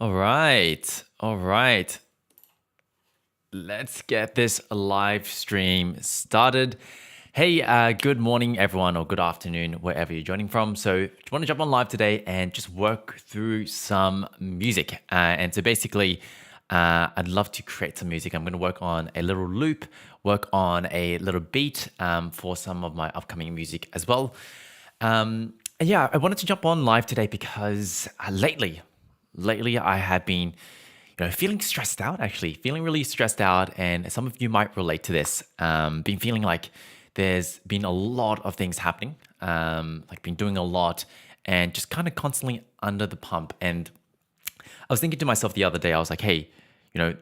All right. All right. Let's get this live stream started. Hey, good morning, everyone, or good afternoon, wherever you're joining from. So, I want to jump on live today and just work through some music. And so, basically, I'd love to create some music. I'm going to work on a little loop, work on a little beat for some of my upcoming music as well. And yeah, I wanted to jump on live today because lately I have been feeling stressed out, actually feeling really stressed out. And some of you might relate to this. Been feeling like there's been a lot of things happening, like been doing a lot and just kind of constantly under the pump. And I was thinking to myself the other day, I was like, hey,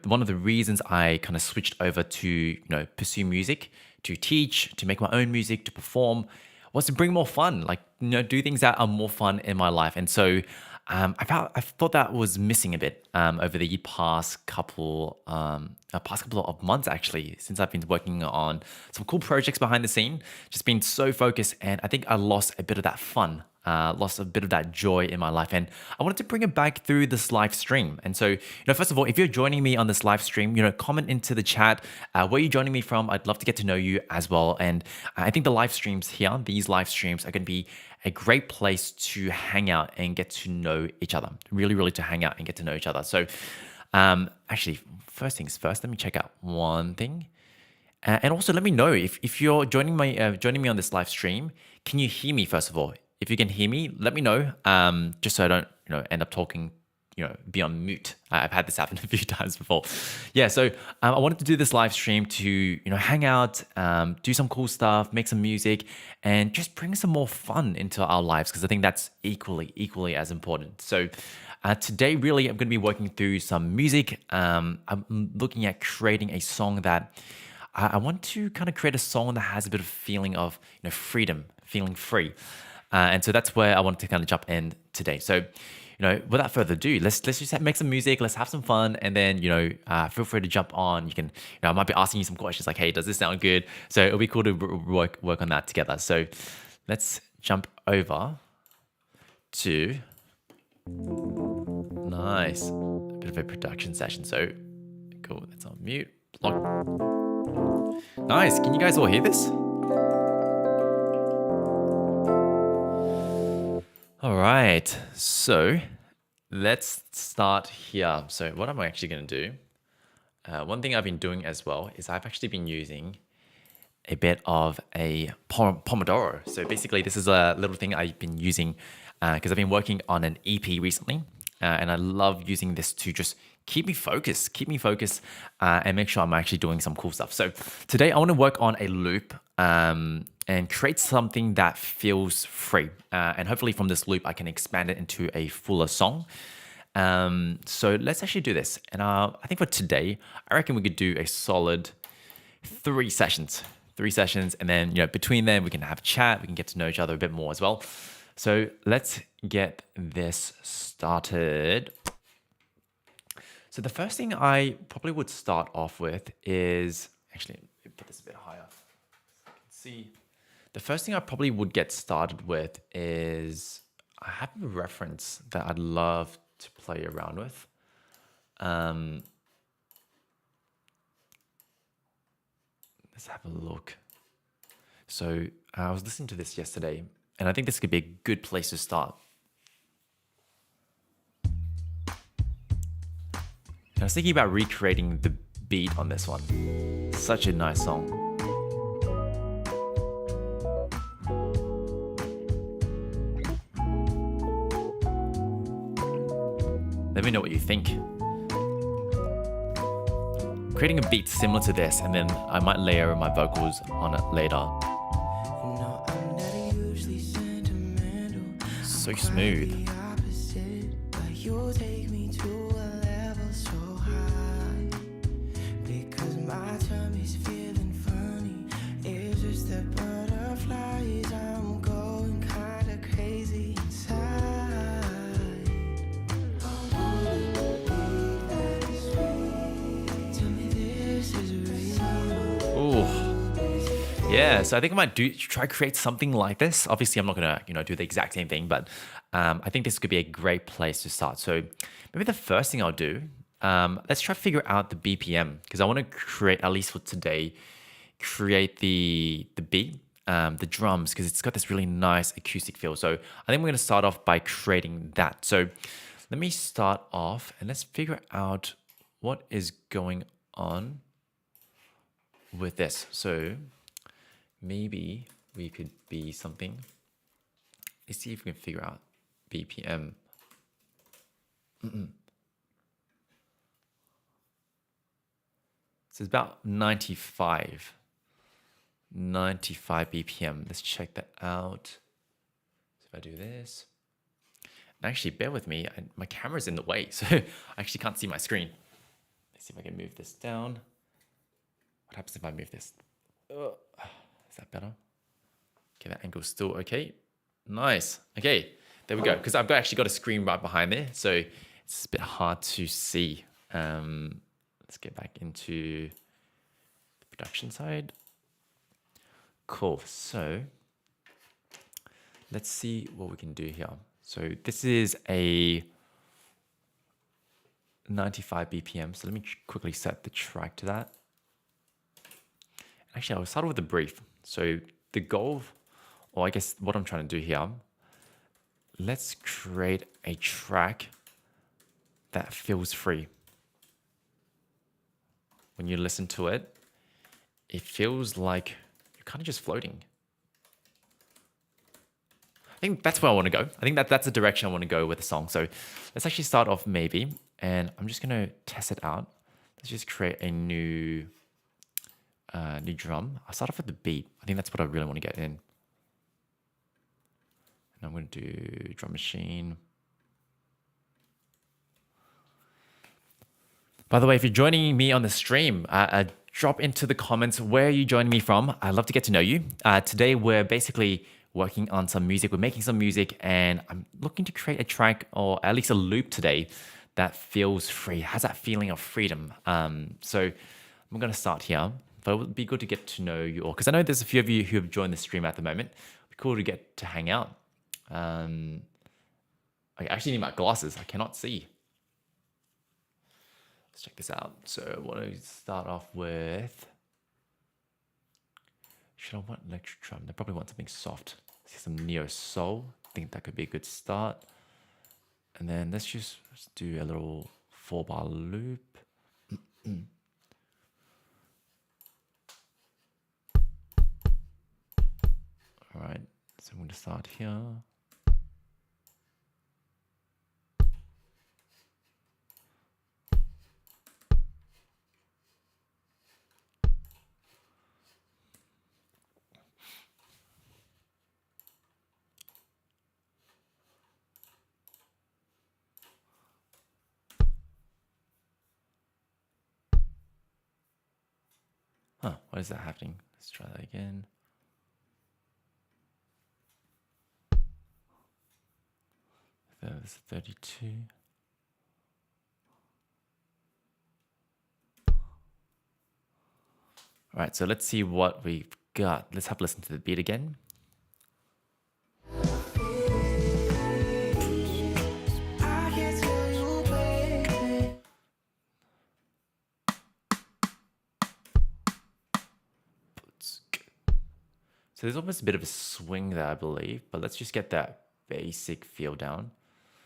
one of the reasons I kind of switched over to, pursue music, to teach, to make my own music, to perform, was to bring more fun, like, do things that are more fun in my life. And so I thought that was missing a bit over the past couple of months, actually, since I've been working on some cool projects behind the scene. Just been so focused, and I think I lost a bit of that fun, lost a bit of that joy in my life, and I wanted to bring it back through this live stream. And so, first of all, if you're joining me on this live stream, comment into the chat where you're joining me from. I'd love to get to know you as well. And I think the live streams here, these live streams, are going to be a great place to hang out and get to know each other. Really, really to hang out and get to know each other. So, actually, first things first, let me check out one thing. And also, let me know if you're joining me on this live stream. Can you hear me first of all? If you can hear me, let me know. Just so I don't end up talking, be on mute. I've had this happen a few times before. Yeah, so I wanted to do this live stream to hang out, do some cool stuff, make some music, and just bring some more fun into our lives, because I think that's equally as important. So today, really, I'm going to be working through some music. I'm looking at creating a song that I want to kind of create a song that has a bit of feeling of freedom, feeling free. And so that's where I wanted to kind of jump in today. So, without further ado, let's just make some music, let's have some fun, and then, feel free to jump on. You can, I might be asking you some questions like, hey, does this sound good? So it'll be cool to work on that together. So let's jump over to, nice, a bit of a production session. So cool, that's on mute. Nice, can you guys all hear this? All right, so let's start here. So what am I actually going to do? One thing I've been doing as well is I've actually been using a bit of a Pomodoro. So basically, this is a little thing I've been using because I've been working on an EP recently, and I love using this to just keep me focused, and make sure I'm actually doing some cool stuff. So today I want to work on a loop and create something that feels free. And hopefully from this loop, I can expand it into a fuller song. So let's actually do this. And I think for today, I reckon we could do a solid 3 sessions. 3 sessions, and then between them we can have a chat, we can get to know each other a bit more as well. So let's get this started. So the first thing I probably would start off with is, actually, let me put this a bit higher so I can see. The first thing I probably would get started with is, I have a reference that I'd love to play around with. Let's have a look. So I was listening to this yesterday, and I think this could be a good place to start. I was thinking about recreating the beat on this one. Such a nice song. Let me know what you think. Creating a beat similar to this, and then I might layer my vocals on it later. So smooth. Yeah, Yeah, so I think I might try create something like this. Obviously, I'm not gonna do the exact same thing, but I think this could be a great place to start. So maybe the first thing I'll do, let's try to figure out the BPM because I want to create at least for today, create the beat, the drums because it's got this really nice acoustic feel. So I think we're gonna start off by creating that. So let me start off and let's figure out what is going on with this. So maybe we could be something. Let's see if we can figure out BPM. So it's about 95 BPM. Let's check that out. So if I do this, and actually bear with me, my camera's in the way, so I actually can't see my screen. Let's see if I can move this down. What happens if I move this? Is that better? Okay, that angle's still okay. Nice. Okay, there we go. Because I've actually got a screen right behind there, so it's a bit hard to see. Let's get back into the production side. Cool. So let's see what we can do here. So this is a 95 BPM. So let me quickly set the track to that. Actually, I'll start with a brief. So the goal, or I guess what I'm trying to do here, let's create a track that feels free. When you listen to it, it feels like you're kind of just floating. I think that's where I want to go. I think that's the direction I want to go with the song. So let's actually start off maybe, and I'm just going to test it out. Let's just create a new drum. I'll start off with the beat. I think that's what I really want to get in. And I'm going to do drum machine. By the way, if you're joining me on the stream, drop into the comments where you're joining me from. I'd love to get to know you. Today, we're basically working on some music. We're making some music, and I'm looking to create a track or at least a loop today that feels free, has that feeling of freedom. So I'm going to start here. But it would be good to get to know you all because I know there's a few of you who have joined the stream at the moment. It'd be cool to get to hang out. I actually need my glasses. I cannot see. Let's check this out. So what do we start off with? Should I want electric drum? They probably want something soft. Let's see some neo soul. I think that could be a good start. And then let's do a little 4-bar loop. All right, so I'm going to start here. Huh, why is that happening? Let's try that again. There's 32. All right, so let's see what we've got. Let's have a listen to the beat again. So there's almost a bit of a swing there, I believe, but let's just get that basic feel down.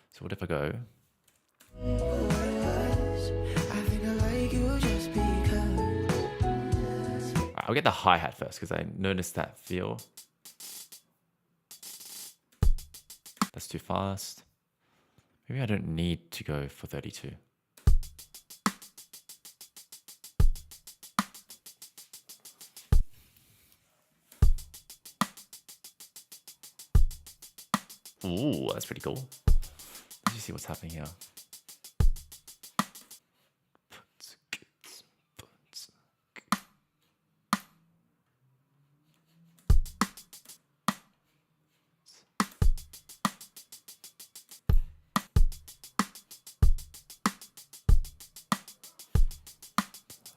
So what if I go? I'll get the hi-hat first because I noticed that feel. That's too fast. Maybe I don't need to go for 32. Ooh, that's pretty cool. Let's just see what's happening here.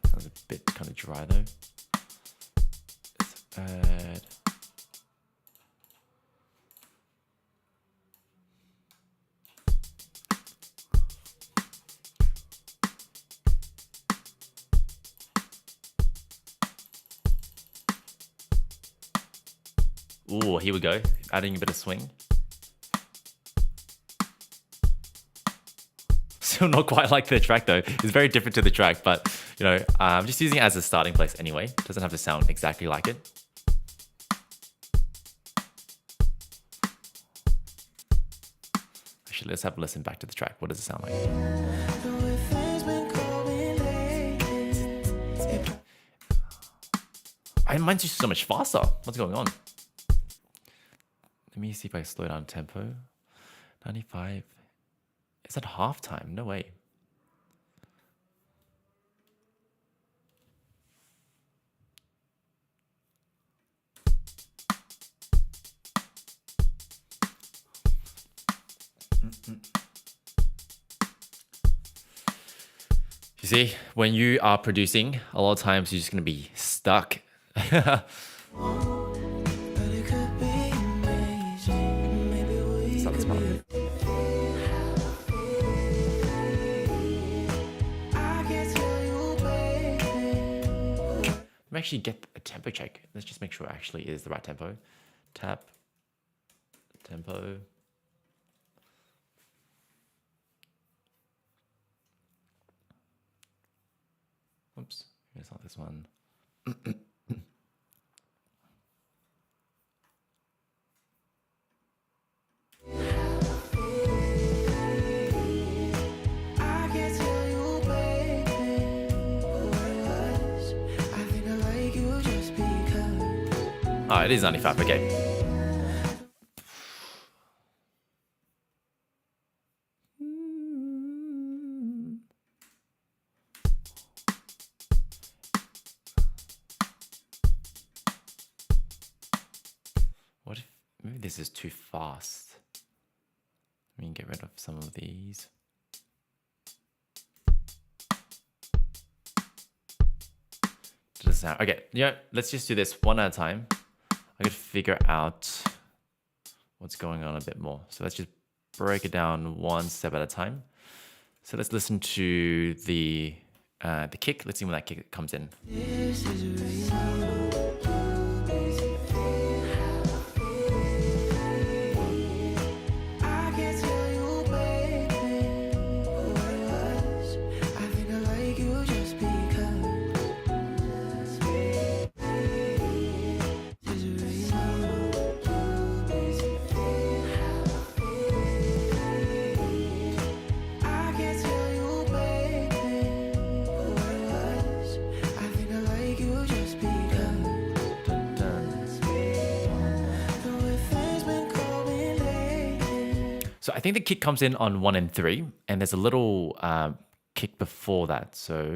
Sounds a bit kind of dry though. Ooh, here we go. Adding a bit of swing. Still not quite like the track though. It's very different to the track, but you know, I'm just using it as a starting place anyway. Doesn't have to sound exactly like it. Actually, let's have a listen back to the track. What does it sound like? Mine's just so much faster. What's going on? Let me see if I slow down tempo. 95. Is that halftime? No way. You see, when you are producing, a lot of times you're just going to be stuck. So that's part of it. Let me actually get a tempo check. Let's just make sure it actually is the right tempo. Tap, tempo. Oops, it's not this one. Oh, it is 95, okay. What if, maybe this is too fast. Let me get rid of some of these. Does sound, okay, yeah, let's just do this one at a time. I could figure out what's going on a bit more. So let's just break it down one step at a time. So let's listen to the kick. Let's see when that kick comes in. So I think the kick comes in on 1 and 3, and there's a little kick before that. So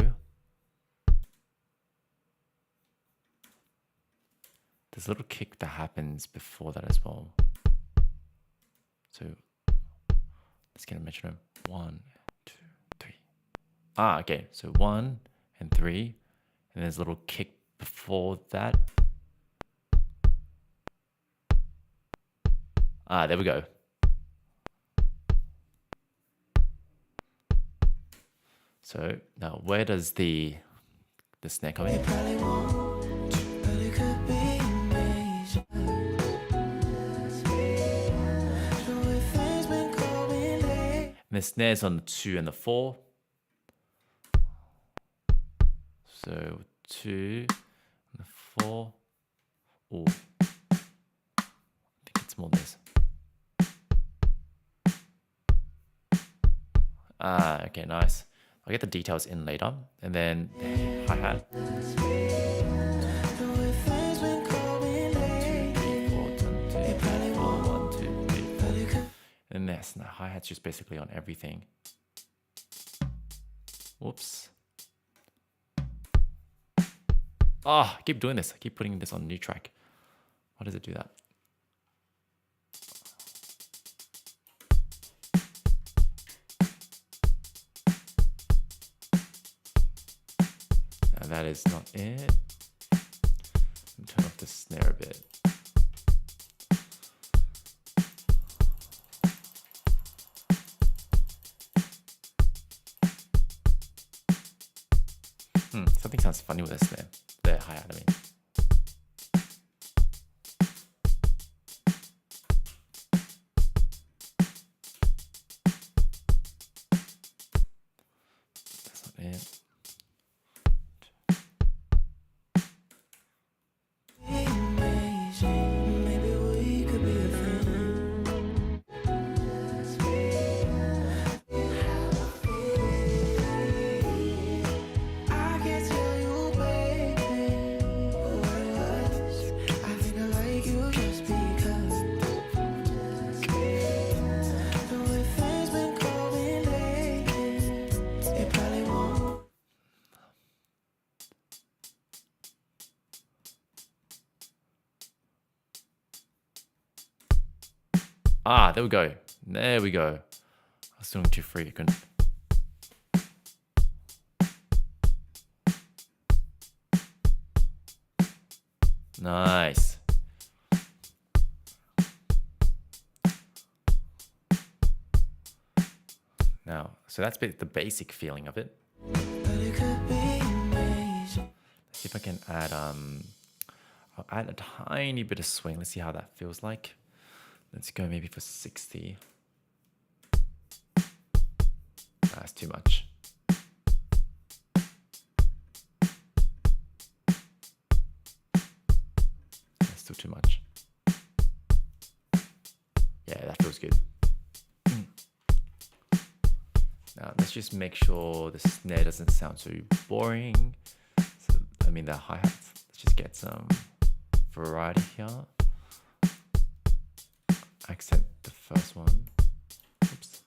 there's a little kick that happens before that as well. So let's get a metronome. 1, 2, 3. Ah, okay. So 1 and 3, and there's a little kick before that. Ah, there we go. So now where does the snare come in? And the snare's on the 2 and the 4. So 2 and the 4. Oh, I think it's more this. Ah, okay, nice. I'll get the details in later. And then hi-hat. 1, 2, 3, 4, 1, 2, 3, 4. And this, the hi-hat's just basically on everything. Whoops. Ah, I keep doing this. I keep putting this on a new track. Why does it do that? That is not it. Let me turn off the snare a bit. Something sounds funny with the snare. The hi-hat, I mean. Ah, there we go. There we go. I was doing too frequent. Nice. Now, so that's the basic feeling of it. Let's see if I can add I'll add a tiny bit of swing. Let's see how that feels like. Let's go maybe for 60. That's too much. That's still too much. Yeah, that feels good. Now let's just make sure the snare doesn't sound too boring. So, I mean the hi-hats. Let's just get some variety here. Accent the first one. Oops.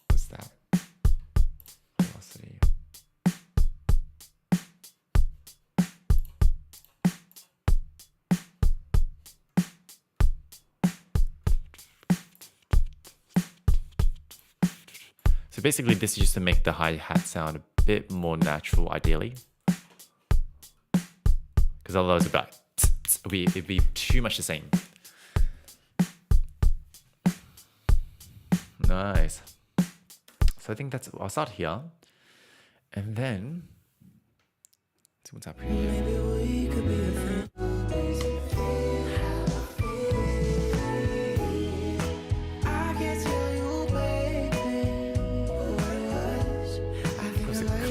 What's that? Velocity. So basically this is just to make the hi-hat sound a bit more natural, ideally. Because otherwise it'd be too much the same. Nice. So I think I'll start here. And then, let's see what's happening here. Maybe we could be a friend.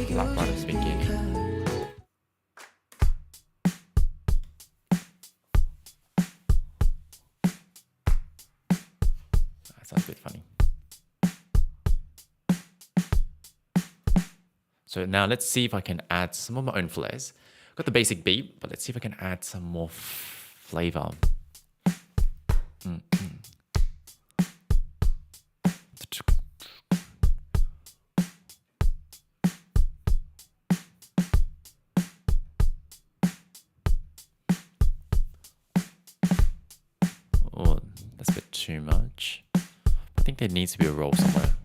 Clap right at the beginning. That sounds a bit funny. So now let's see if I can add some of my own flares. Got the basic beat, but let's see if I can add some more flavor. Oh, that's a bit too much. I think there needs to be a roll somewhere.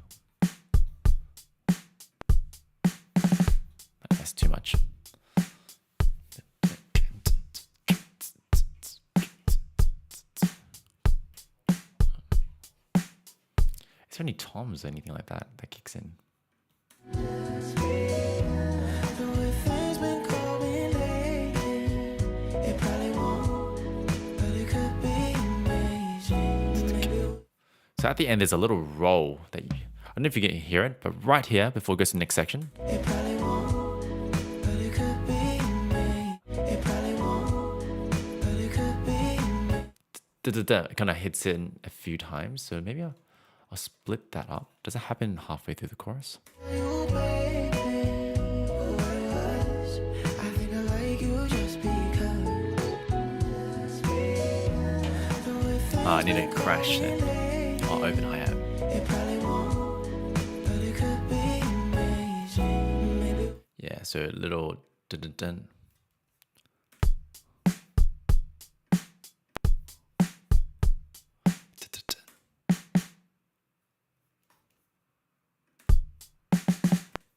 That's too much. Is there any toms or anything like that that kicks in? So at the end, there's a little roll that I don't know if you can hear it, but right here, before it goes to the next section, it kind of hits in a few times. So maybe I'll split that up. Does it happen halfway through the chorus? I need a crash then. I'll open hi-hat. Yeah, so a little dun-dun-dun.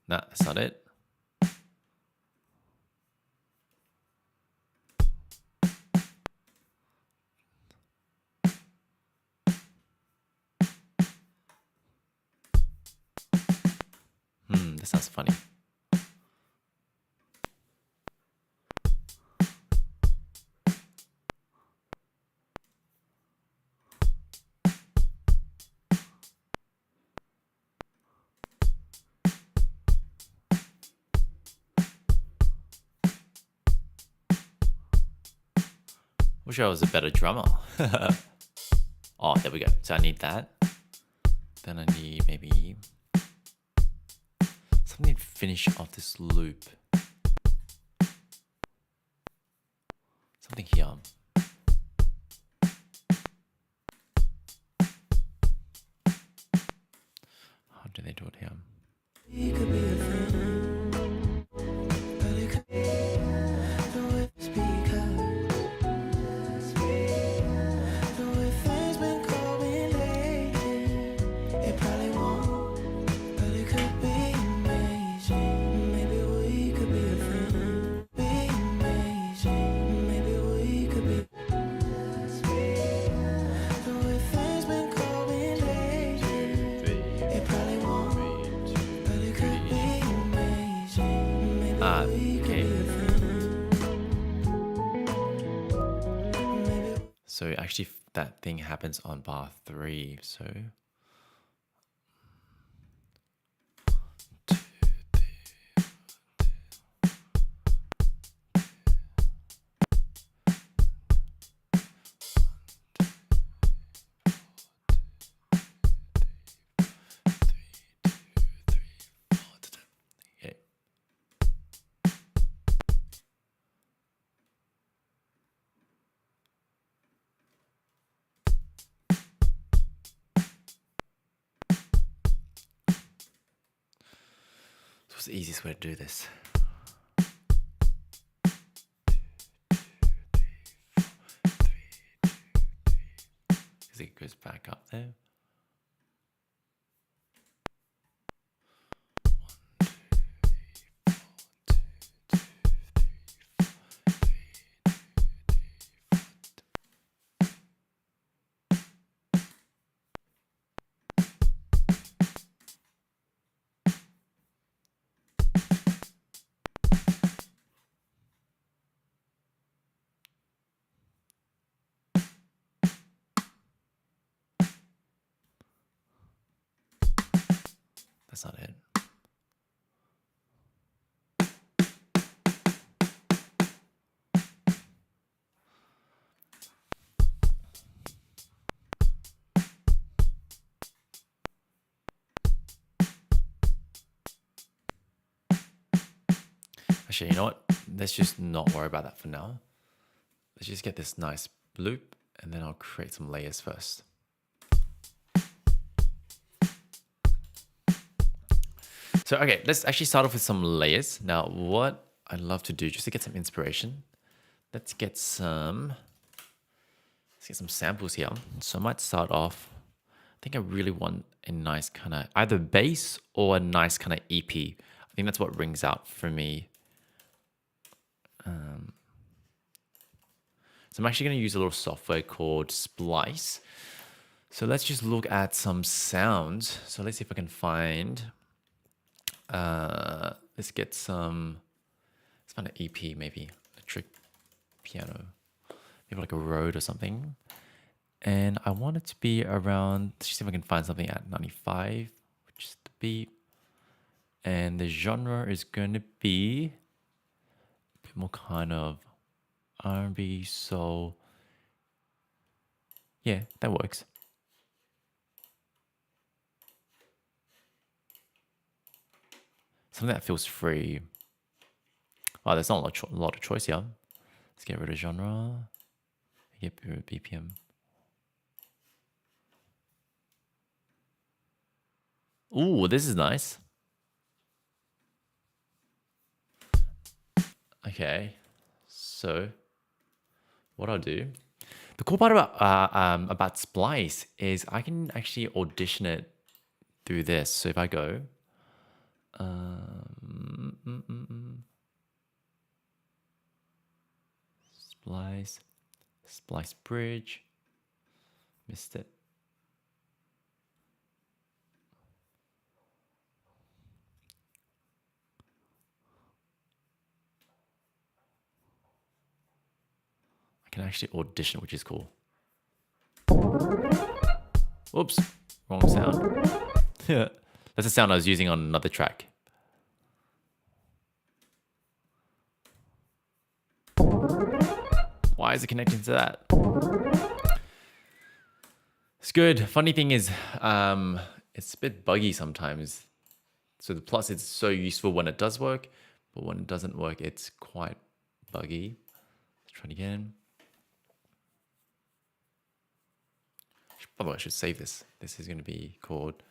Nah, that's not it. That sounds funny. Wish I was a better drummer. Oh, there we go. So I need that. Then I need maybe something to finish off this loop. Something here. How do they do it here? Okay. So actually, that thing happens on bar 3. So okay. So what's the easiest way to do this? Because it goes back up there. That's not it. Actually, you know what? Let's just not worry about that for now. Let's just get this nice loop, and then I'll create some layers first. So, okay, let's actually start off with some layers. Now, what I love to do, just to get some inspiration, let's get some samples here. So I might start off, I think I really want a nice kind of either bass or a nice kind of EP. I think that's what rings out for me. So I'm actually going to use a little software called Splice. So let's just look at some sounds. So let's see if I can find, let's find an EP, maybe electric piano, maybe like a Rode or something. And I want it to be around, let's see if I can find something at 95, which is the beat. And the genre is going to be a bit more kind of R&B, soul. Yeah, that works. Something that feels free. Wow, there's not a lot of choice here. Let's get rid of genre. Get rid of BPM. Ooh, this is nice. Okay, so what I'll do. The cool part about Splice is I can actually audition it through this. So if I go, Splice bridge, missed it. I can actually audition, which is cool. Whoops, wrong sound. That's the sound I was using on another track. Why is it connecting to that? It's good. Funny thing is, it's a bit buggy sometimes. So the plus, it's so useful when it does work, but when it doesn't work, it's quite buggy. Let's try it again. By the way, I should save this. This is going to be called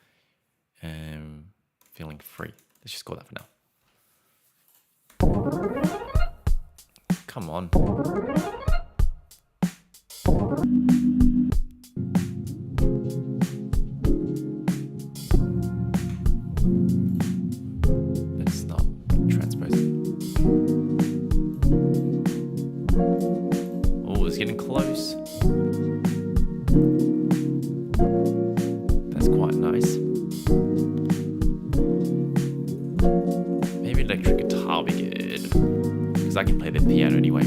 Feeling Free. Let's just call that for now. Come on. Let's not transpose it. Oh, it's getting close. That's quite nice. Maybe electric guitar will be good. good. Because I can play the piano anyway.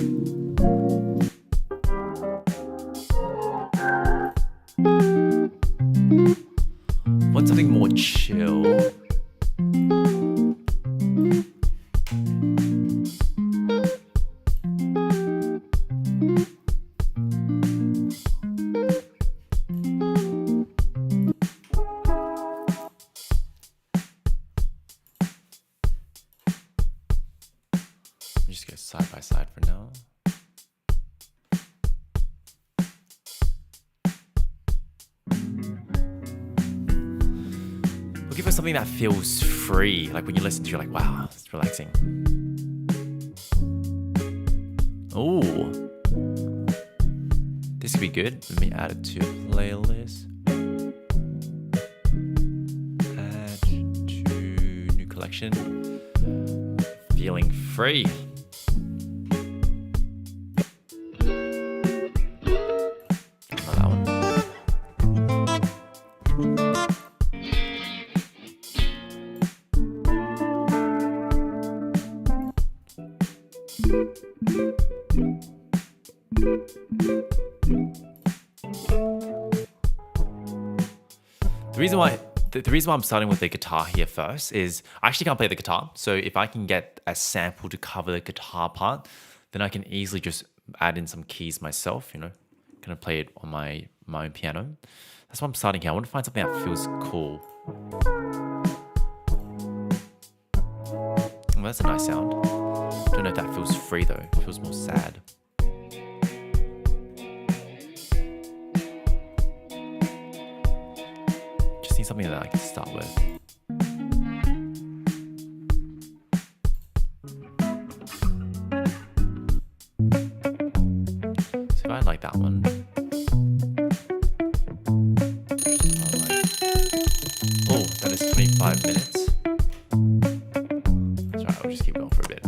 Want something more chill? Just go side by side for now. Looking for something that feels free, like when you listen to it, you're like, wow, it's relaxing. Oh, this could be good. Let me add it to a playlist. Add to new collection. Feeling free. The reason why I'm starting with the guitar here first is I actually can't play the guitar. So if I can get a sample to cover the guitar part, then I can easily just add in some keys myself, kind of play it on my own piano. That's why I'm starting here. I want to find something that feels cool. Oh, that's a nice sound. Don't know if that feels free though. It feels more sad. Need something that I can start with. So if I like that one, oh, that is 25 minutes. That's right, I'll just keep going for a bit.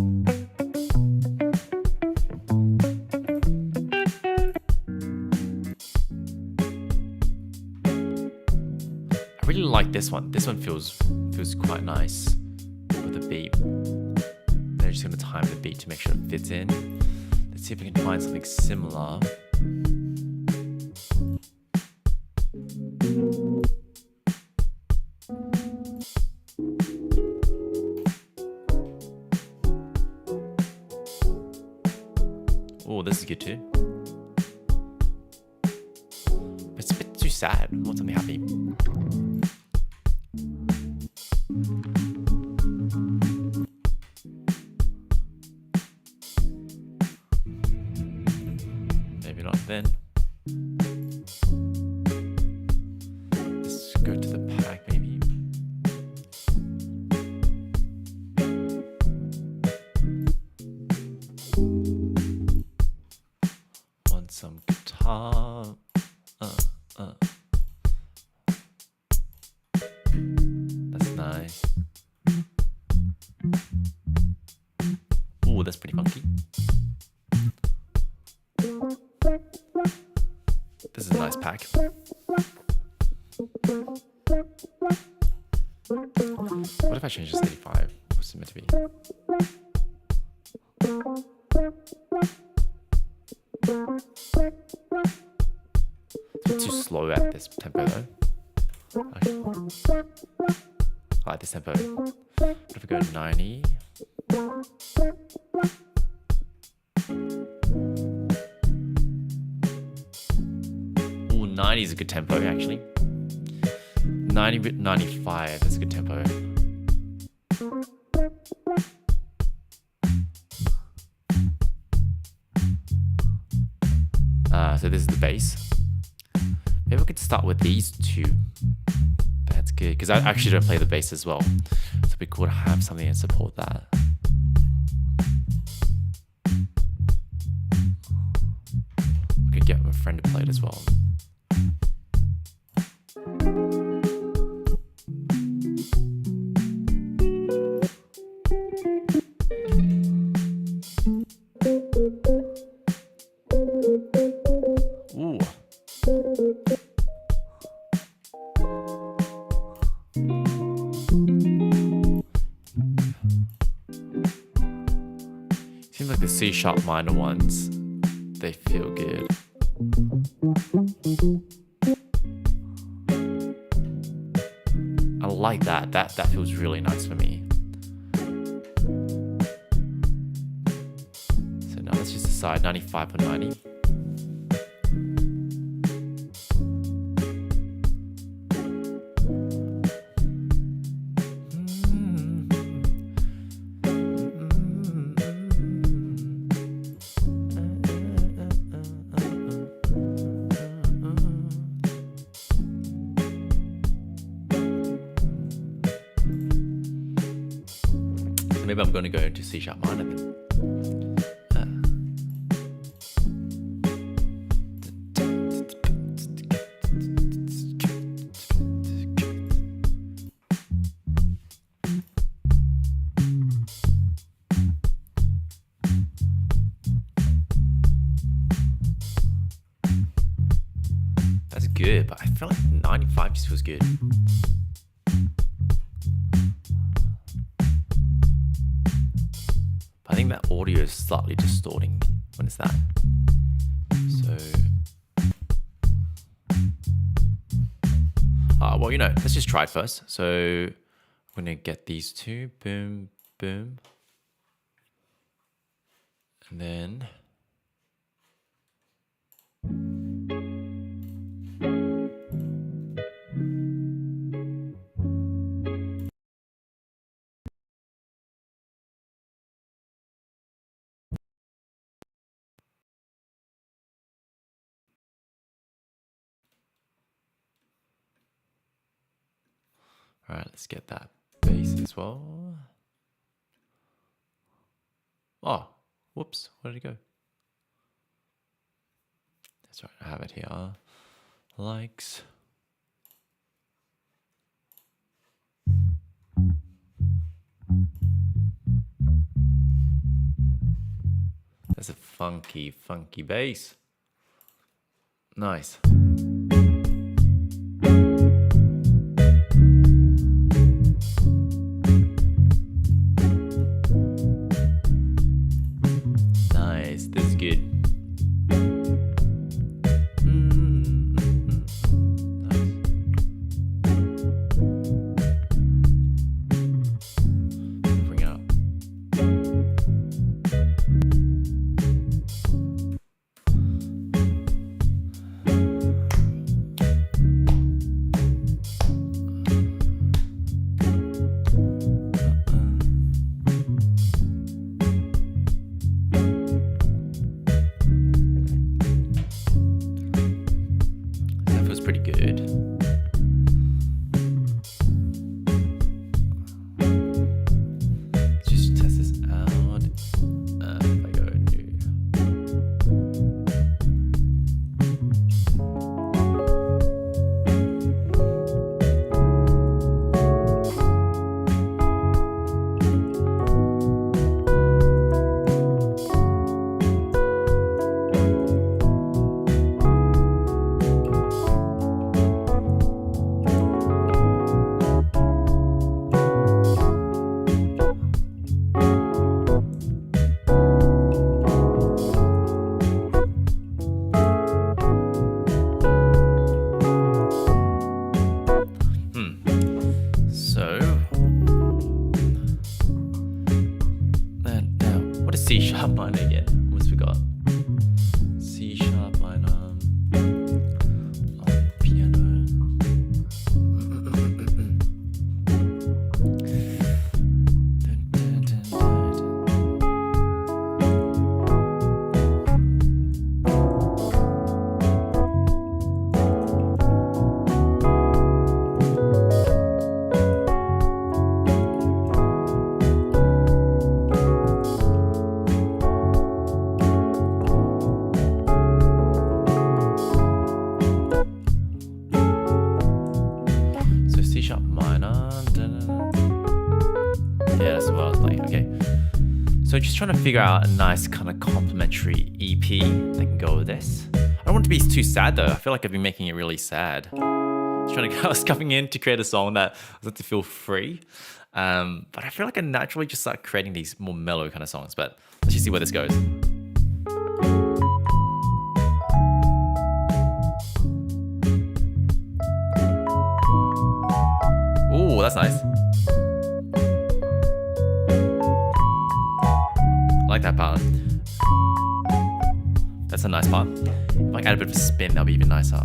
I really like this one. This one feels quite nice with the beat. And I'm just going to time the beat to make sure it fits in. Let's see if we can find something similar. Oh, this is good too. But it's a bit too sad. I want something happy. Maybe not then. Let's go to the pack maybe. Want some guitar. That's nice. Ooh, that's pretty funky. This is a nice pack. What if I change this to 85? What's it meant to be? It's a bit too slow at this tempo though. Okay. I like this tempo. What if we go 90? Ooh, 90 is a good tempo actually. 90 with 95, that's a good tempo. So this is the bass. Maybe we could start with these two. That's good, because I actually don't play the bass as well. So it'd be cool to have something to support that. I could get my friend to play it as well. Ooh. Seems like the C sharp minor ones, they feel good. I like that. That feels really nice for me. So now let's just decide 95 or 90. Maybe I'm going to go into C sharp minor then. That's good, but I feel like 95 just feels good. I think that audio is slightly distorting when it's that. So, well, let's just try it first. So I'm gonna get these two, boom, boom, and then. All right, let's get that bass as well. Oh, whoops, where did it go? That's right, I have it here. Likes. That's a funky bass. Nice. Nice, this is good. Pretty good. Let's just test this out. If I go new. C sharp minor again. Almost forgot. C sharp minor on piano. C sharp minor. Yeah, that's what I was like. Okay. So just trying to figure out a nice kind of complementary EP that can go with this. I don't want it to be too sad though. I feel like I've been making it really sad. I was coming in to create a song that was meant to feel free. But I feel like I naturally just start creating these more mellow kind of songs. But let's just see where this goes. Ooh, that's nice. I like that part. That's a nice part. If I add a bit of a spin, that'll be even nicer.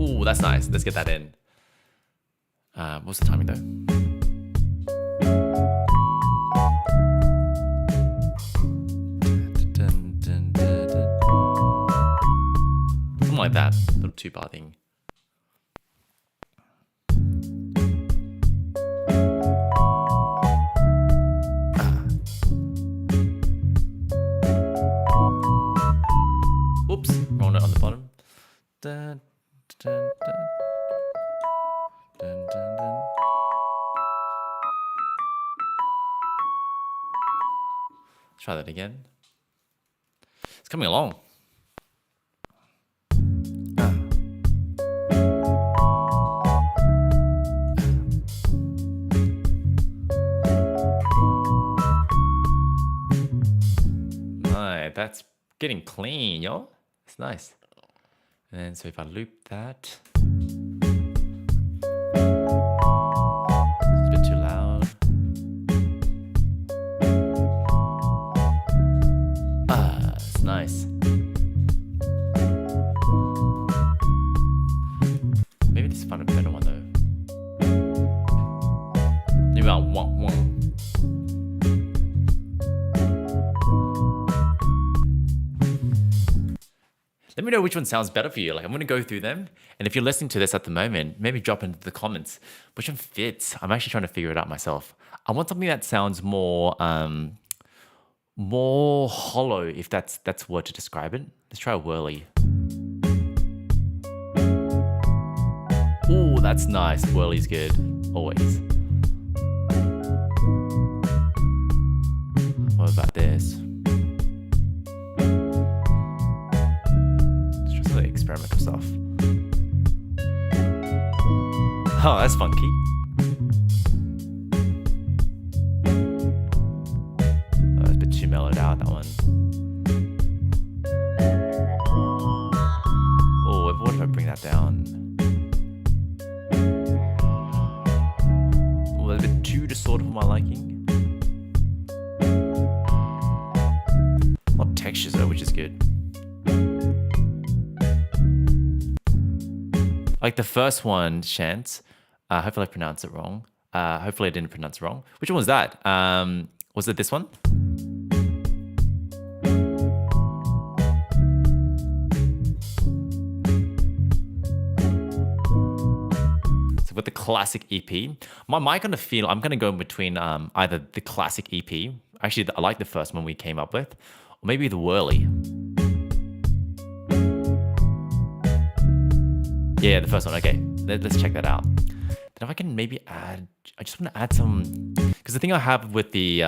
Ooh, that's nice. Let's get that in. What's the timing though? Something like that. Little 2-bar thing. Oops, wrong note on the bottom. Dun, dun, dun. Dun, dun, dun. Let's try that again. It's coming along. Right, that's getting clean, yo. It's nice. And so if I loop that, it's a bit too loud. It's nice. Maybe just find a better one though. Maybe about one. Let me know which one sounds better for you. Like, I'm going to go through them. And if you're listening to this at the moment, maybe drop into the comments which one fits. I'm actually trying to figure it out myself. I want something that sounds more more hollow, if that's a word to describe it. Let's try a whirly. Ooh, that's nice. Whirly's good. Always. What about this? Experimental stuff. Oh, that's funky. Oh, that's a bit too mellowed out, that one. Oh, what if I bring that down? Oh, that's a bit too distorted for my liking. A lot of textures though, which is good. Like the first one, Chance. Hopefully I pronounced it wrong. Hopefully I didn't pronounce it wrong. Which one was that? Was it this one? So with the classic EP, my mic on the feel, I'm gonna go in between either the classic EP. Actually, I like the first one we came up with, or maybe the whirly. Yeah, the first one. Okay, let's check that out. Then if I can maybe add, I just want to add some, because the thing I have with the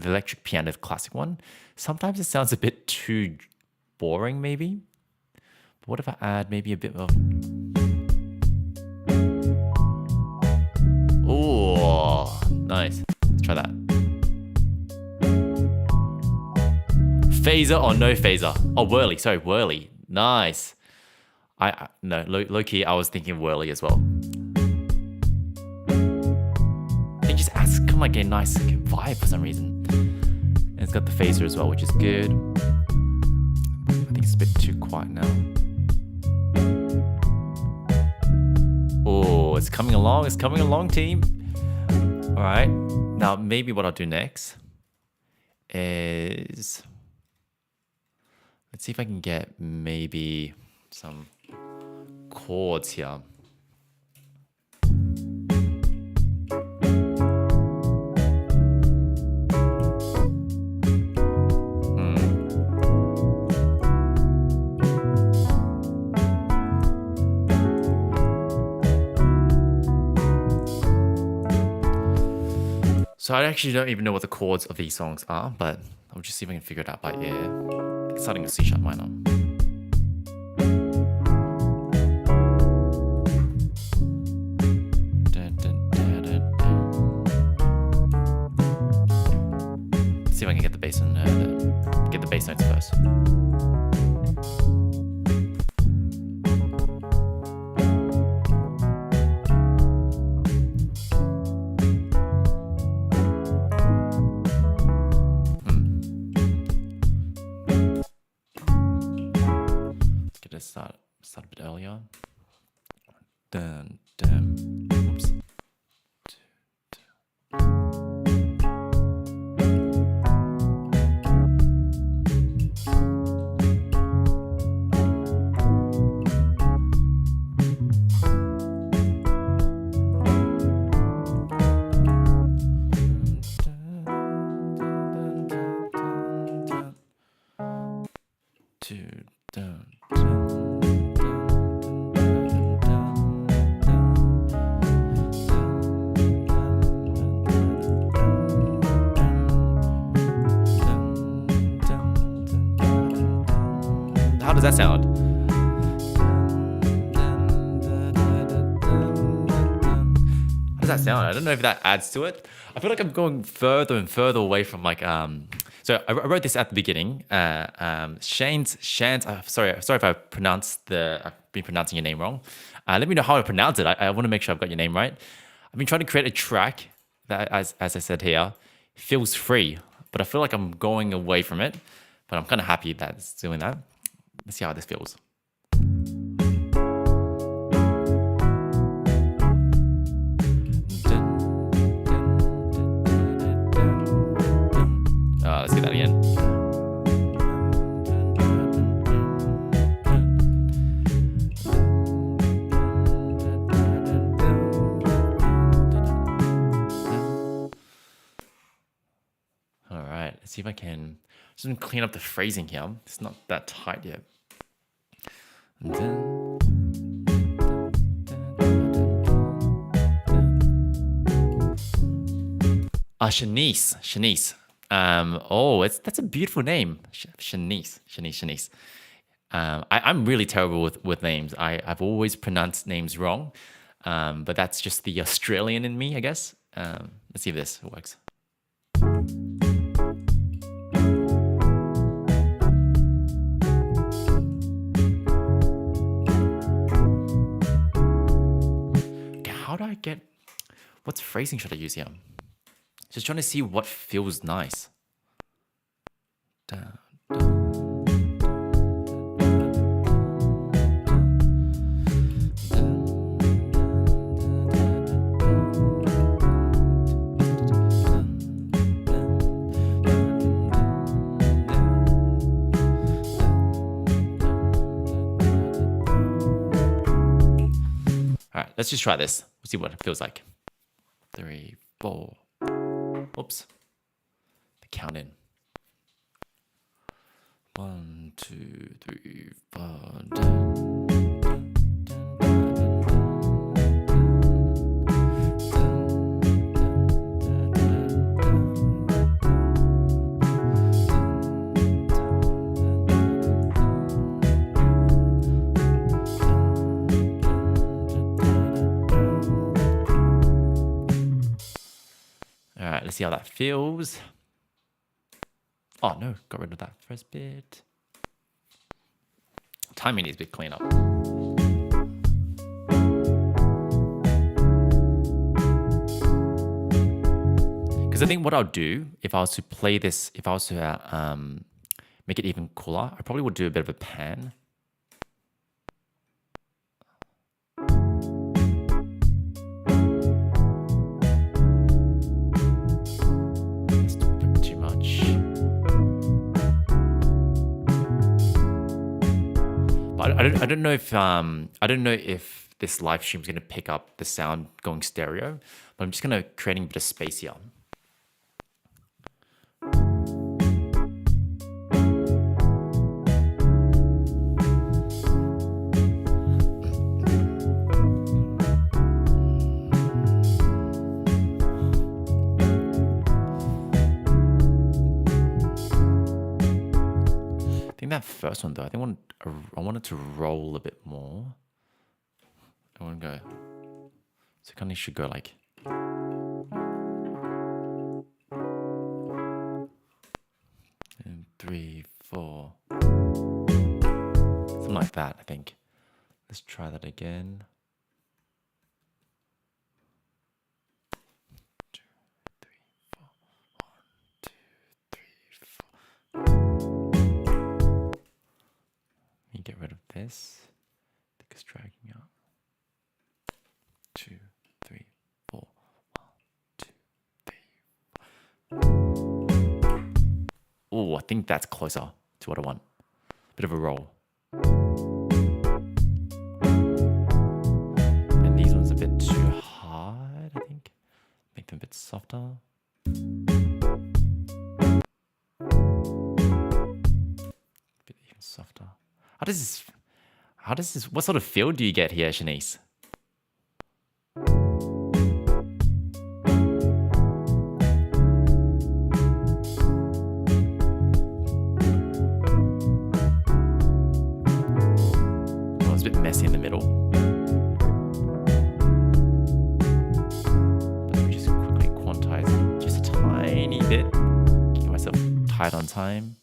electric piano, the classic one, sometimes it sounds a bit too boring maybe. But what if I add maybe a bit of, oh, nice. Let's try that. Phaser or no phaser? Oh, whirly, sorry, whirly. Nice. No, low key, I was thinking whirly as well. It just adds kind of like a nice vibe for some reason. And it's got the phaser as well, which is good. I think it's a bit too quiet now. Oh, it's coming along, team. All right, now maybe what I'll do next is, let's see if I can get maybe some chords here. So I actually don't even know what the chords of these songs are, but I'll just see if I can figure it out by ear. It's starting a C sharp minor. see if I can get the bass get the bass notes first. Get it start a bit earlier. Dun, dun. Oops. How does that sound? How does that sound? I don't know if that adds to it. I feel like I'm going further and further away from like So I wrote this at the beginning. Shane's. Sorry if I I've been pronouncing your name wrong. Let me know how I pronounce it. I want to make sure I've got your name right. I've been trying to create a track that, as I said here, feels free, but I feel like I'm going away from it. But I'm kind of happy that it's doing that. Let's see how this feels. Let's get that again. All right, let's see if I can just clean up the phrasing here. It's not that tight yet. And then, Shanice. That's a beautiful name, Shanice. I'm really terrible with names. I've always pronounced names wrong, but that's just the Australian in me, I guess. Let's see if this works. What phrasing should I use here? Just trying to see what feels nice. Dun, All right, let's just try this. We'll see what it feels like. 3, 4. Oops. The count in. 1, 2, 3, 4. All right, let's see how that feels. Oh no, got rid of that first bit. Timing needs a bit clean up. Because I think what I'll do if I was to play this, if I was to make it even cooler, I probably would do a bit of a pan. I don't know if this live stream is going to pick up the sound going stereo, but I'm just going to creating a bit of space here. That first one though, I think I want it to roll a bit more. I want to go, so it kind of should go like. that, I think. Let's try that again. 2, 3, 4. 1, 2, 3, 4. Let me get rid of this. I think it's dragging out. 2, 3, 4. 1, 2, 3. Oh, I think that's closer to what I want. Bit of a roll. And these ones are a bit too hard, I think. Make them a bit softer. Bit even softer. How does this, what sort of feel do you get here, Shanice? Messy in the middle. But let me just quickly quantize it just a tiny bit. Keep myself tight on time.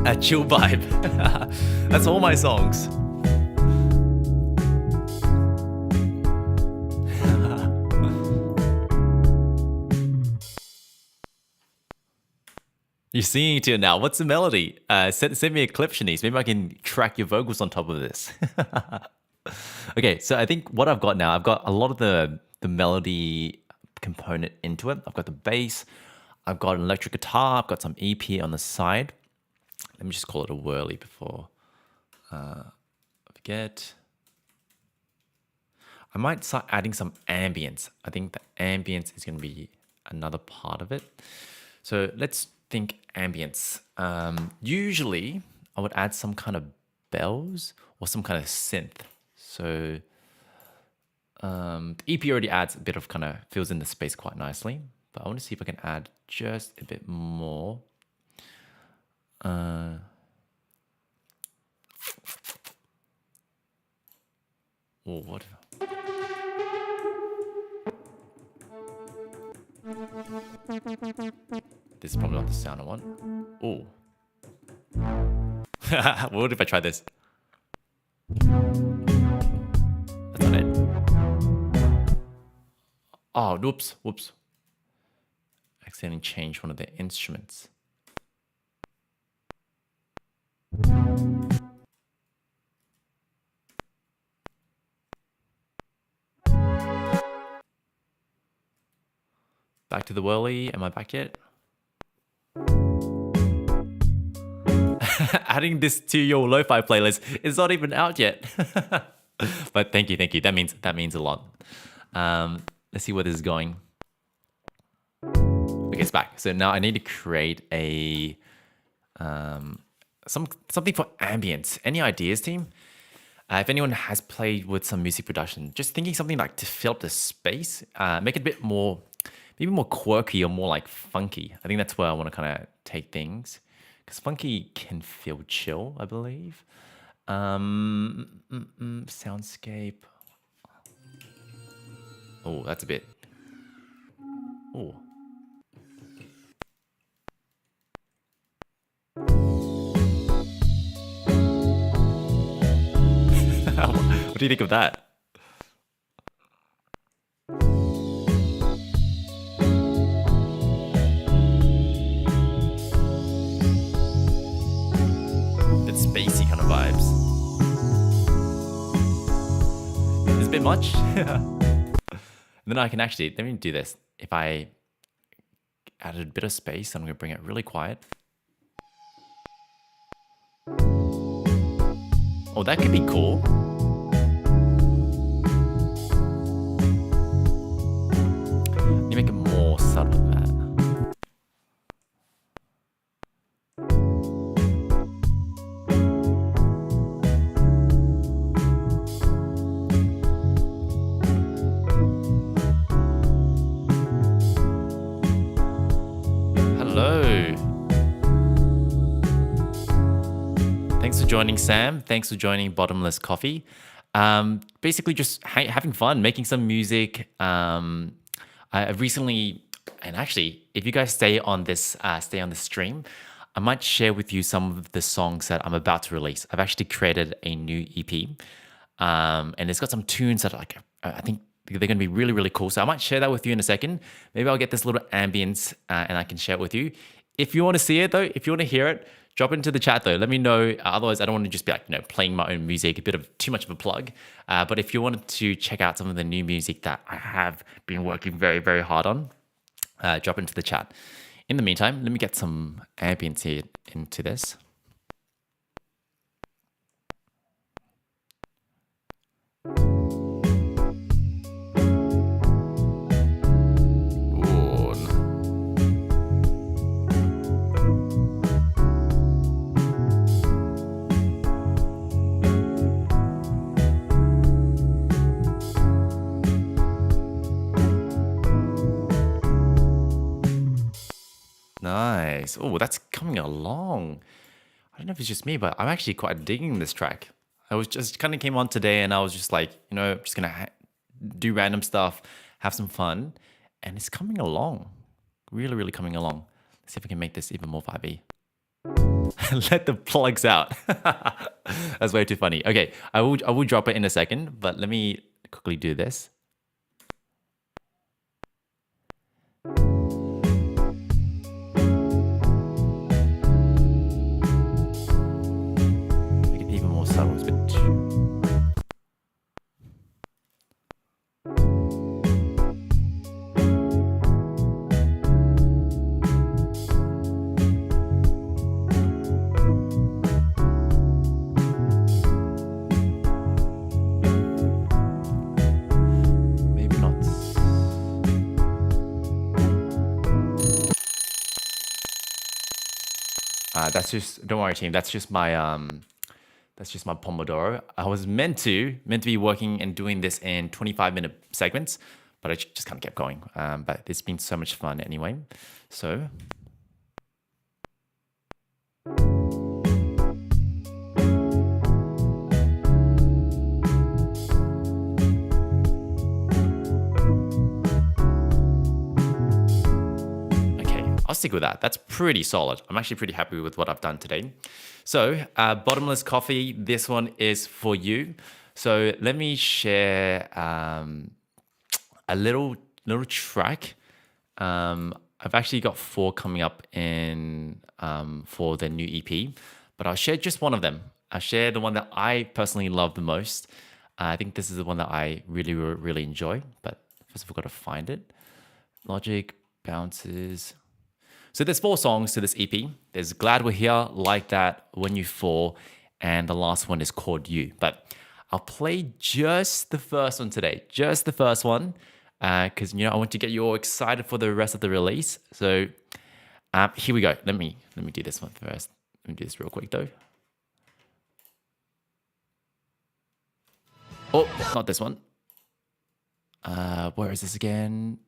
A chill vibe. That's all my songs. You're singing to it now. What's the melody? Send me a clip, Shanice. Maybe I can track your vocals on top of this. Okay, so I think what I've got now, I've got a lot of the melody component into it. I've got the bass. I've got an electric guitar. I've got some EP on the side. Let me just call it a whirly before I forget. I might start adding some ambience. I think the ambience is going to be another part of it. So let's think ambience. Usually I would add some kind of bells or some kind of synth. So the EP already adds a bit of kind of fills in the space quite nicely, but I want to see if I can add just a bit more. Oh, what? This is probably not the sound I want. Oh. What if I try this? That's not it. Oh, whoops. Accidentally changed one of the instruments. Back to the whirly. Am I back yet? Adding this to your lo-fi playlist is not even out yet. But thank you. That means a lot. Let's see where this is going. Okay, it's back. So now I need to create a something for ambience. Any ideas, team? If anyone has played with some music production, just thinking something like to fill up the space, make it a bit more, maybe more quirky or more like funky. I think that's where I want to kind of take things. Because funky can feel chill, I believe. Soundscape. Oh, that's a bit. Oh. What do you think of that? It's spacey kind of vibes. It's a bit much. Then I can actually, let me do this. If I added a bit of space, I'm going to bring it really quiet. Oh, that could be cool. You make it more subtle than that. Hello. Thanks for joining, Sam. Thanks for joining Bottomless Coffee. Basically just having fun, making some music. I recently, and actually, if you guys stay on this stream, I might share with you some of the songs that I'm about to release. I've actually created a new EP, and it's got some tunes that like I think they're going to be really really cool. So I might share that with you in a second. Maybe I'll get this little ambience and I can share it with you. If you want to see it though, if you want to hear it, drop it into the chat though. Let me know. Otherwise, I don't want to just be like playing my own music. A bit of too much of a plug. But if you wanted to check out some of the new music that I have been working very very hard on, drop into the chat. In the meantime, let me get some ambience here into this. Nice. Oh, that's coming along. I don't know if it's just me, but I'm actually quite digging this track. I was just kind of came on today and I was just like, just going to do random stuff, have some fun. And it's coming along. Really, really coming along. Let's see if we can make this even more vibey. Let the plugs out. That's way too funny. Okay, I will drop it in a second, but let me quickly do this. That's just, don't worry team, that's just my Pomodoro. I was meant to be working and doing this in 25-minute segments, but I just kind of kept going. But it's been so much fun anyway. So I'll stick with that. That's pretty solid. I'm actually pretty happy with what I've done today. So, Bottomless Coffee, this one is for you. So let me share a little track. I've actually got 4 coming up in for the new EP, but I'll share just one of them. I'll share the one that I personally love the most. I think this is the one that I really, really enjoy, but first we've got to find it. Logic, Bounces. So there's 4 songs to this EP. There's Glad We're Here, Like That, When You Fall, and the last one is called You. But I'll play just the first one today, just the first one, because I want to get you all excited for the rest of the release. So here we go. Let me do this one first. Let me do this real quick though. Oh, not this one. Where is this again?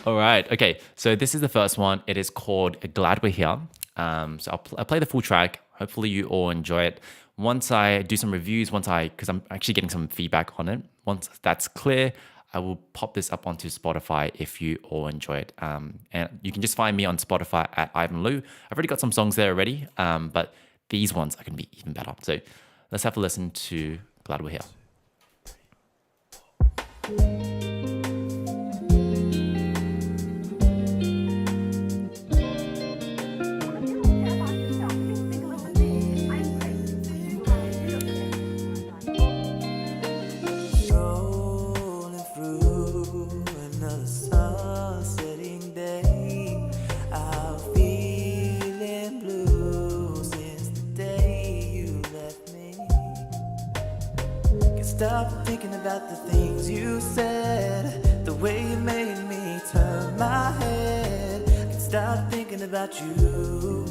All right. Okay. So this is the first one. It is called Glad We're Here. So I'll play the full track. Hopefully you all enjoy it. Once I do some reviews, because I'm actually getting some feedback on it. Once that's clear, I will pop this up onto Spotify if you all enjoy it. And you can just find me on Spotify at Ivan Liu. I've already got some songs there already, but these ones are going to be even better. So let's have a listen to Glad We're Here. Stop thinking about the things you said, the way you made me turn my head. I can stop thinking about you,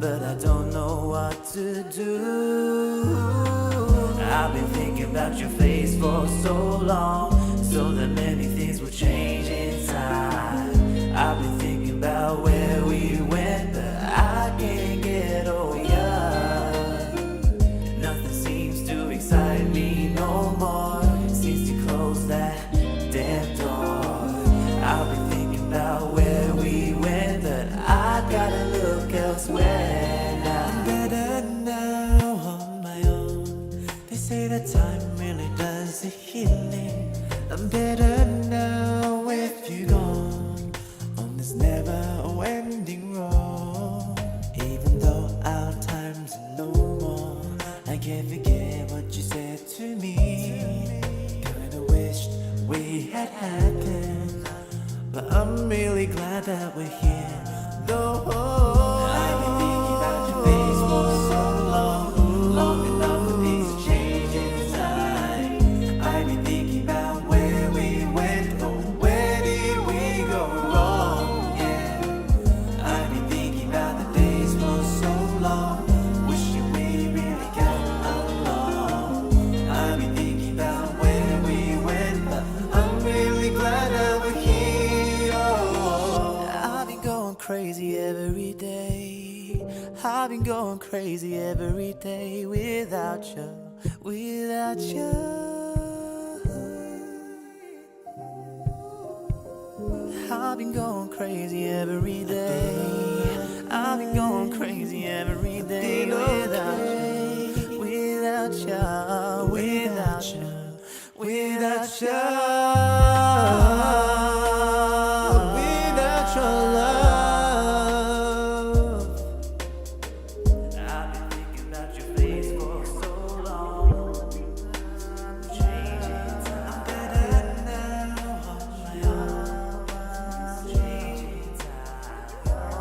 but I don't know what to do. I've been thinking about your face for so long, so that many things will change inside. I've been thinking about where we went, but I can't get over you. had happened. But I'm really glad that we're here. Though I've been thinking about your face for so long, long enough for things to change inside. I've been thinking about where we went, oh, where did we go wrong? Yeah, I've been thinking about the days for so long, wishing we really got along. I've been thinking about where we went, but I'm really glad that we're here. I've been going crazy every day. I've been going crazy every day without you, without you. I've been going crazy every day. I've been going crazy every day without you, without you, without you, without you, without your love. I've been thinking about your face for so long. Changing time. I'm better now on my own. Changing time.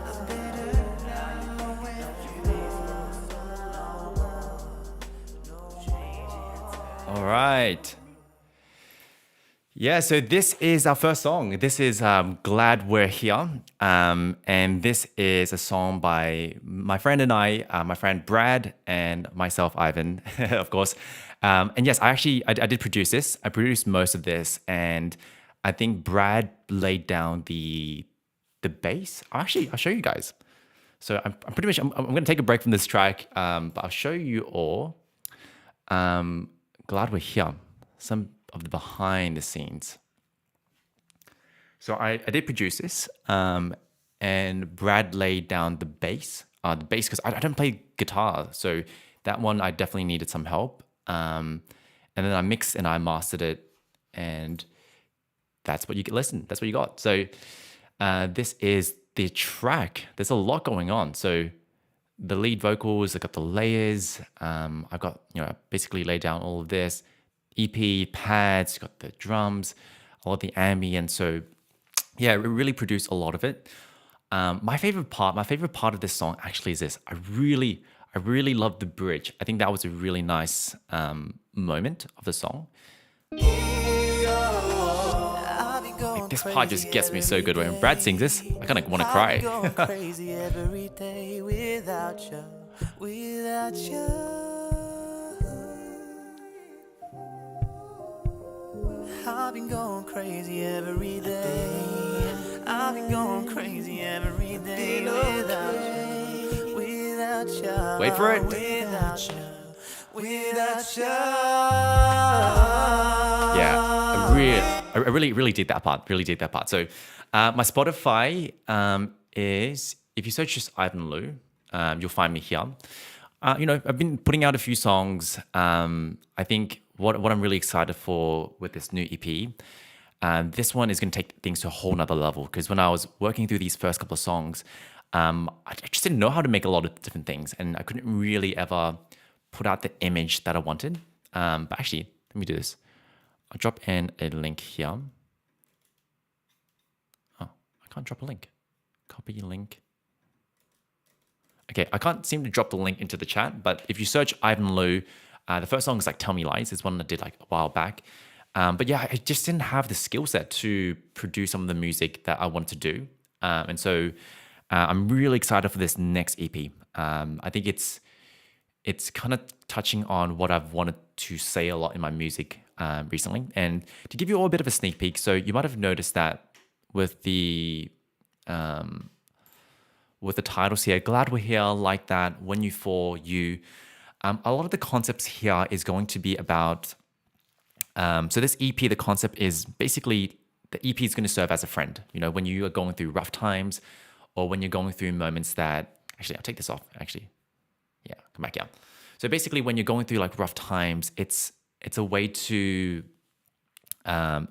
I'm better now with your face for so long. No changing time. All right. Yeah, so this is our first song. This is Glad We're Here. And this is a song by my friend and I, my friend Brad and myself, Ivan, of course. And yes, I did produce this. I produced most of this. And I think Brad laid down the bass. I'll show you guys. So I'm pretty much, I'm going to take a break from this track, but I'll show you all. Glad We're Here. Some of the behind the scenes. So I did produce this, and Brad laid down the bass because I don't play guitar, so that one I definitely needed some help. And then I mixed and I mastered it, and that's what you listen. That's what you got. So this is the track. There's a lot going on. So the lead vocals, I got the layers. I've got basically laid down all of this. EP pads, got the drums, all of the ambient. So yeah, we really produced a lot of it. My favorite part of this song actually is this. I really love the bridge. I think that was a really nice moment of the song. Like, this part just gets me so good. When Brad sings this, I kind of want to cry. Crazy every day without you, without you. I've been going crazy every day. I've been going crazy every day without you, without you. Wait for it. Without you, without you. Yeah, I really did that part. Really did that part. So my Spotify is, if you search just Ivan Lou, you'll find me here. I've been putting out a few songs. I think what I'm really excited for with this new EP, this one is going to take things to a whole nother level. Because when I was working through these first couple of songs, I just didn't know how to make a lot of different things, and I couldn't really ever put out the image that I wanted. But actually, let me do this. I'll drop in a link here. Oh, I can't drop a link. Copy link. Okay, I can't seem to drop the link into the chat, but if you search Ivan Lou, the first song is like Tell Me Lies. It's one I did like a while back. But yeah, I just didn't have the skill set to produce some of the music that I wanted to do. And so I'm really excited for this next EP. I think it's kind of touching on what I've wanted to say a lot in my music recently. And to give you all a bit of a sneak peek, so you might have noticed that with the titles here, Glad We're Here, Like That, When You Fall, You, a lot of the concepts here is going to be about, so this EP, the concept is basically, the EP is going to serve as a friend. When you are going through rough times, or when you're going through moments that, actually, I'll take this off, actually. Yeah, come back here. So basically, when you're going through like rough times, it's a way to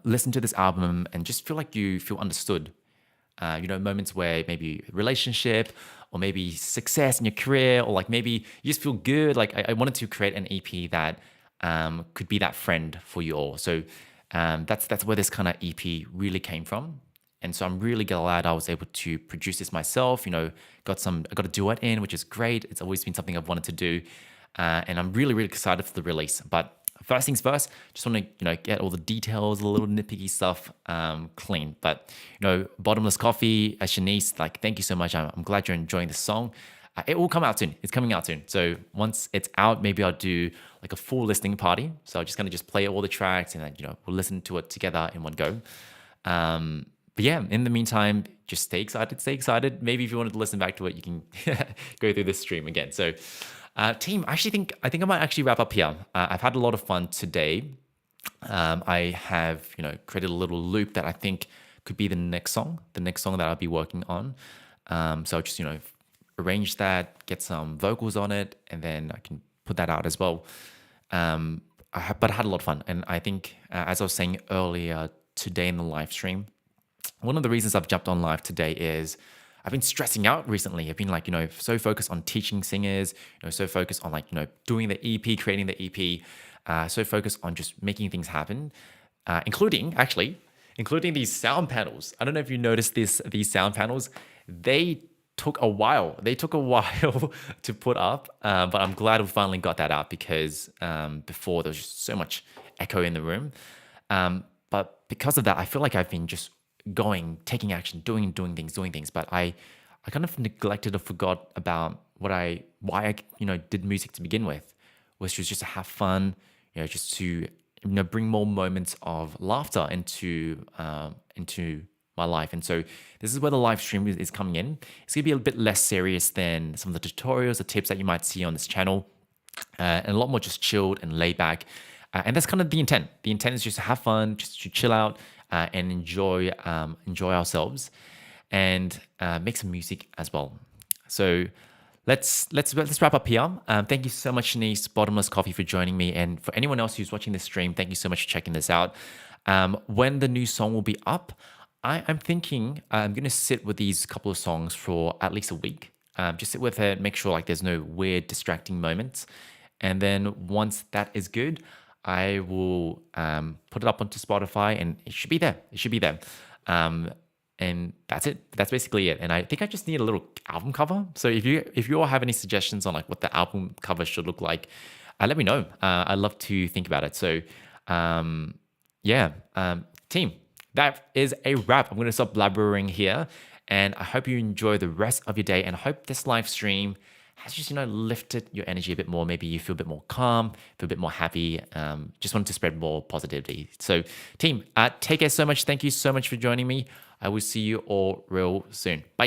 listen to this album and just feel like you feel understood. Moments where maybe relationship or maybe success in your career, or like maybe you just feel good. Like I wanted to create an EP that could be that friend for you all. So That's where this kind of EP really came from. And so I'm really glad I was able to produce this myself. I got a duet in, which is great. It's always been something I've wanted to do, and I'm really, really excited for the release. But first things first, just want to get all the details, the little nitpicky stuff clean. But Bottomless Coffee, Shanice, like thank you so much. I'm glad you're enjoying the song. It will come out soon. It's coming out soon. So once it's out, maybe I'll do like a full listening party. So I'm just gonna play all the tracks and then we'll listen to it together in one go. But yeah, in the meantime, just stay excited, stay excited. Maybe if you wanted to listen back to it, you can go through this stream again. So, team, I think I might actually wrap up here. I've had a lot of fun today. I have, created a little loop that I think could be the next song that I'll be working on. So I'll just, arrange that, get some vocals on it, and then I can put that out as well. But I had a lot of fun. And I think, as I was saying earlier today in the live stream, one of the reasons I've jumped on live today is I've been stressing out recently. I've been so focused on teaching singers, so focused on doing the EP, creating the EP, so focused on just making things happen, including these sound panels. I don't know if you noticed these sound panels. They took a while. To put up, but I'm glad we finally got that out because before there was just so much echo in the room. But because of that, I feel like I've been just taking action, doing things. But I kind of neglected or forgot about why I did music to begin with, which was just to have fun, just to bring more moments of laughter into my life. And so this is where the live stream is coming in. It's gonna be a bit less serious than some of the tutorials, the tips that you might see on this channel, and a lot more just chilled and laid back. And that's kind of the intent. The intent is just to have fun, just to chill out and enjoy ourselves, and make some music as well. So let's wrap up here. Thank you so much, Shanice, Bottomless Coffee, for joining me, and for anyone else who's watching this stream, thank you so much for checking this out. When the new song will be up, I'm thinking I'm gonna sit with these couple of songs for at least a week. Just sit with it, make sure there's no weird distracting moments, and then once that is good, I will put it up onto Spotify, and it should be there. And that's it. That's basically it. And I think I just need a little album cover. So if you all have any suggestions on what the album cover should look like, let me know. I'd love to think about it. So team, that is a wrap. I'm going to stop blabbering here, and I hope you enjoy the rest of your day, and I hope this live stream has just lifted your energy a bit more. Maybe you feel a bit more calm, feel a bit more happy. Just wanted to spread more positivity. So team, take care so much. Thank you so much for joining me. I will see you all real soon. Bye.